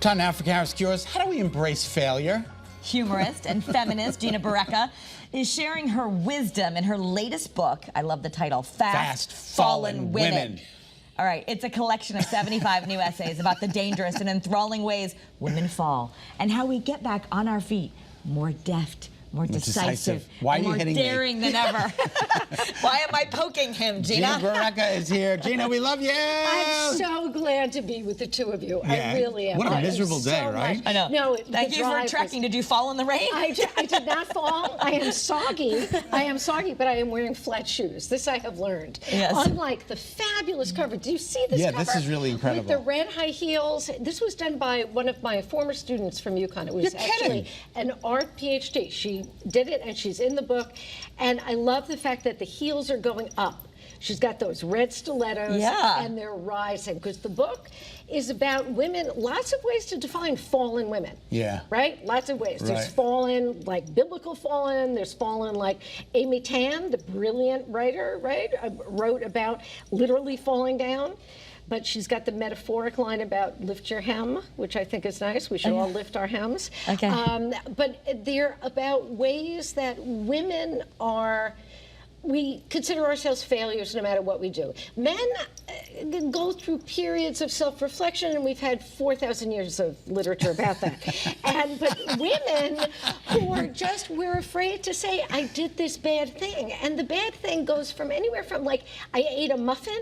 Time now for CURES. How do we embrace failure? Humorist and feminist Gina Barreca is sharing her wisdom in her latest book. I love the title, Fast Fallen Women. All right, it's a collection of 75 new essays about the dangerous and enthralling ways women fall and how we get back on our feet more deft, more decisive, Why are you more hitting daring than ever. Why am I poking him, Gina? Gina Barreca is here. Gina, we love you. I'm so glad to be with the two of you. Yeah. I really am. What a miserable day, right? I know. No, Thank you for trekking. Did you fall in the rain? I did not fall. I am soggy. But I am wearing flat shoes. This I have learned. Yes. Unlike the fabulous cover. Do you see this cover? Yeah, this is really incredible. With the red high heels. This was done by one of my former students from UConn. It was actually an art PhD. She did it, and she's in the book. And I love the fact that the heels are going up. She's got those red stilettos, and they're rising, because the book is about women, lots of ways to define fallen women. Yeah. Right? Lots of ways. There's fallen, like biblical fallen. There's fallen, like Amy Tan, the brilliant writer, right, wrote about literally falling down. But she's got the metaphoric line about lift your hem, which I think is nice. We should all lift our hems. Okay. But they're about ways that women are, we consider ourselves failures no matter what we do. Men go through periods of self-reflection, and we've had 4,000 years of literature about that. But women who are just, we're afraid to say, I did this bad thing. And the bad thing goes from anywhere from, like, I ate a muffin.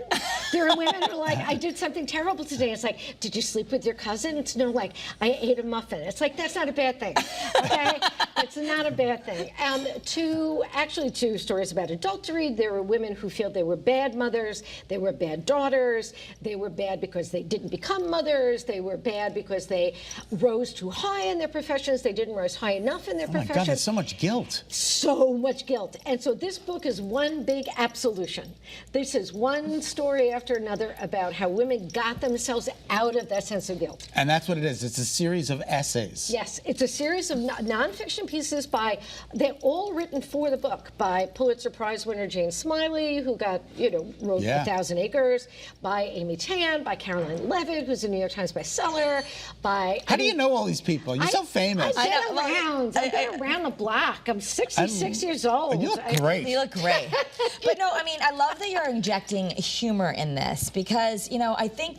There are women who are like, I did something terrible today. It's like, did you sleep with your cousin? It's no, like, I ate a muffin. It's like, that's not a bad thing, okay? It's not a bad thing. Two stories about adultery. There were women who feel they were bad mothers, they were bad daughters, they were bad because they didn't become mothers, they were bad because they rose too high in their professions, they didn't rise high enough in their professions. Oh my God, there's so much guilt. So much guilt. And so this book is one big absolution. This is one story after another about how women got themselves out of that sense of guilt. And that's what it is. It's a series of essays. Yes, it's a series of nonfiction pieces they're all written for the book by Pulitzer Prize winner Jane Smiley, who wrote 1,000 Acres, by Amy Tan, by Caroline Levitt, who's a New York Times bestseller, How do you know all these people? You're so famous. I get around. I get around the block. I'm 66 years old. You look great. You look great. But no, I mean, I love that you're injecting humor in this, because, I think,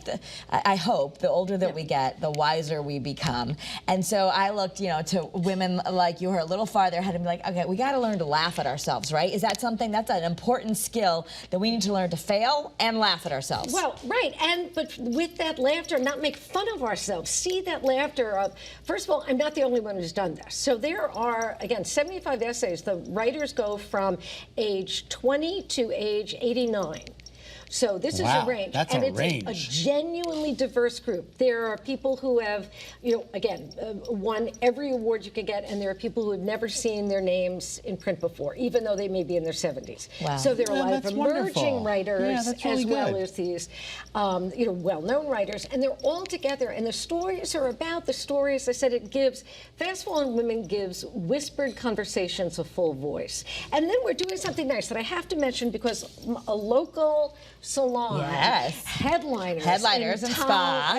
I hope the older that we get, the wiser we become. And so I looked, to women like you who are a little farther ahead and be like, okay, we got to learn to laugh at ourselves, right? Is that something, that's an important skill that we need to learn, to fail and laugh at ourselves? Well, right, but with that laughter, not make fun of ourselves. See that laughter of, first of all, I'm not the only one who's done this. So there are, again, 75 essays. The writers go from age 20 to age 89. So this is a range. That's and a it's range. a genuinely diverse group. There are people who have, won every award you could get, and there are people who have never seen their names in print before, even though they may be in their 70s. Wow. So there are a lot of emerging writers, really as well as these, well-known writers, and they're all together. And the stories are about the stories. I said Fast Fallen Women gives whispered conversations a full voice. And then we're doing something nice that I have to mention, because a local salon, Headliners and Spa,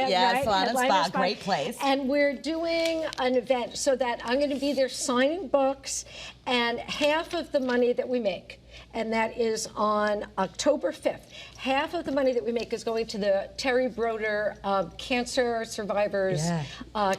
Salon and Spa, great place. And we're doing an event so that I'm going to be there signing books, and half of the money that we make, and that is on October 5th. Half of the money that we make is going to the Terry Broder cancer survivors,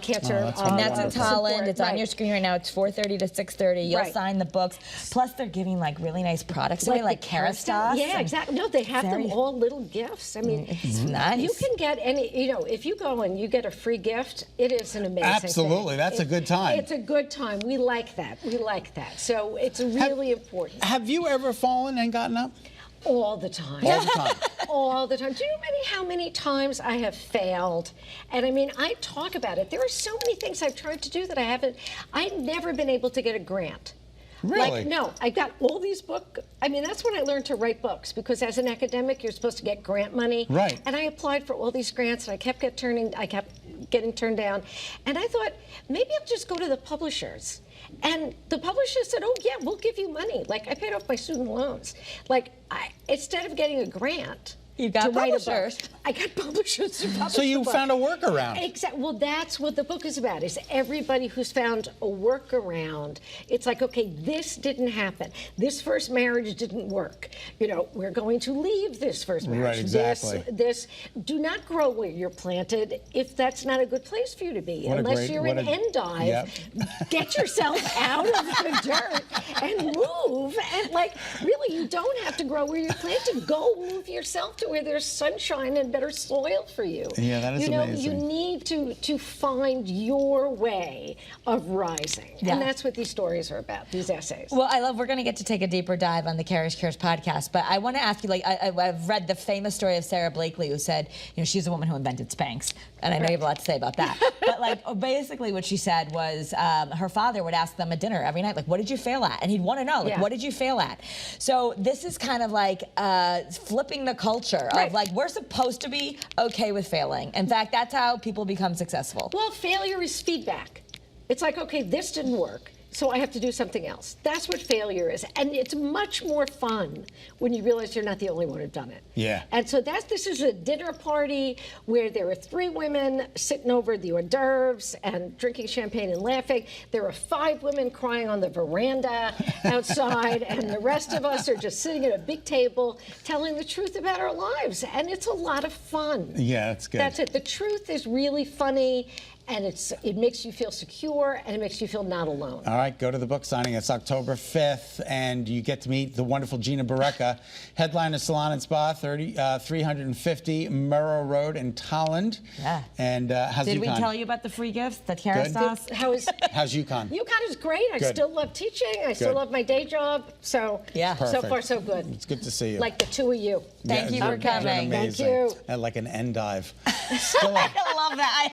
cancer. And that's in Holland. It's on your screen right now. It's 4:30 to 6:30. You'll sign the books. Plus, they're giving really nice products away, like Kerastase. Yeah, exactly. No, they have them all little gifts. I mean, it's nice. You can get any. If you go and you get a free gift, it is an amazing Absolutely, thing. That's a good time. It's a good time. We like that. We like that. So it's really important. Have you ever fallen and gotten up? All the time. All the time. All the time. Do you know how many times I have failed? And I mean, I talk about it. There are so many things I've tried to do that I've never been able to get a grant. Really? No, I got all these books. I mean, that's when I learned to write books, because as an academic, you're supposed to get grant money. Right. And I applied for all these grants, and I kept getting turned down. And I thought, maybe I'll just go to the publishers. And the publisher said, oh, yeah, we'll give you money. Like, I paid off my student loans. Like, instead of getting a grant, You got to write a book. publishers. I got publishers to publish So you the book. found a workaround. Exactly. Well, that's what the book is about, is everybody who's found a workaround. It's like, okay, this didn't happen. This first marriage didn't work. You know, we're going to leave this first marriage. Right, exactly. Do not grow where you're planted if that's not a good place for you to be. What a Unless great- you're what an a- endive, Yep. get yourself out of the dirt and move. And like, really, you don't have to grow where you're planted. Go move yourself to where there's sunshine and better soil for you. Yeah, that is you know, amazing. You need to find your way of rising. Yeah. And that's what these stories are about, these essays. Well, we're going to get to take a deeper dive on the CURES podcast, but I want to ask you, like, I've read the famous story of Sarah Blakely, who said, you know, she's the woman who invented Spanx, and I know you have a lot to say about that. But like, basically what she said was her father would ask them at dinner every night, like, what did you fail at? And he'd want to know, like, Yeah. what did you fail at? So this is kind of like flipping the culture Right. of like, we're supposed to be okay with failing. In fact, that's how people become successful. Well, failure is feedback. It's like, okay, this didn't work, so I have to do something else. That's what failure is. And it's much more fun when you realize you're not the only one who've done it. Yeah. And so this is a dinner party where there are 3 women sitting over the hors d'oeuvres and drinking champagne and laughing. There are 5 women crying on the veranda outside, and the rest of us are just sitting at a big table telling the truth about our lives. And it's a lot of fun. Yeah, that's good. That's it. The truth is really funny, and it makes you feel secure, and it makes you feel not alone. All right, go to the book signing. It's October 5th, and you get to meet the wonderful Gina Barreca, headliner Salon and Spa, 350 Murrow Road in Tolland. Yeah. And how's Did we UConn? tell you about the free gifts that CURES Good. does? How's UConn? UConn is great. I Good. still love teaching. I still Good. love my day job. So, Yeah. so Perfect. far, so good. It's good to see you. Like the 2 of you. Thank you for you're doing coming. Thank amazing. you. Like an endive. Still a- I love that.